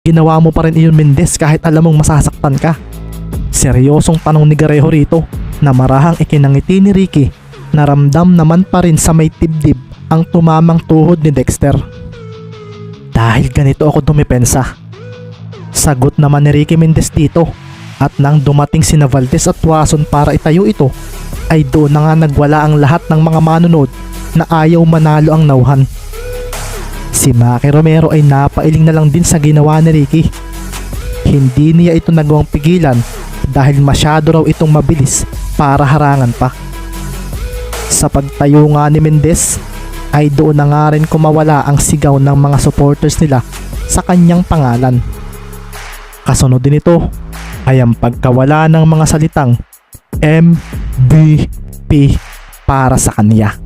Ginawa mo pa rin iyon, Mendez, kahit alam mong masasaktan ka. Seryosong tanong ni Garejo rito na marahang ikinangiti ni Ricky na ramdam naman pa rin sa may tibdib ang tumamang tuhod ni Dexter. Dahil ganito ako dumepensa. Sagot naman ni Ricky Mendez dito, at nang dumating sina Valdez at Tuason para itayo ito, ay doon na nga nagwala ang lahat ng mga manunod na ayaw manalo ang nauhan. Si Maki Romero ay napailing na lang din sa ginawa ni Ricky. Hindi niya ito nagawang pigilan dahil masyado raw itong mabilis para harangan pa. Sa pagtayo nga ni Mendez ay doon na nga rin kumawala ang sigaw ng mga supporters nila sa kanyang pangalan. Kasunod din ito ay ang pagkawala ng mga salitang MVP para sa kanya.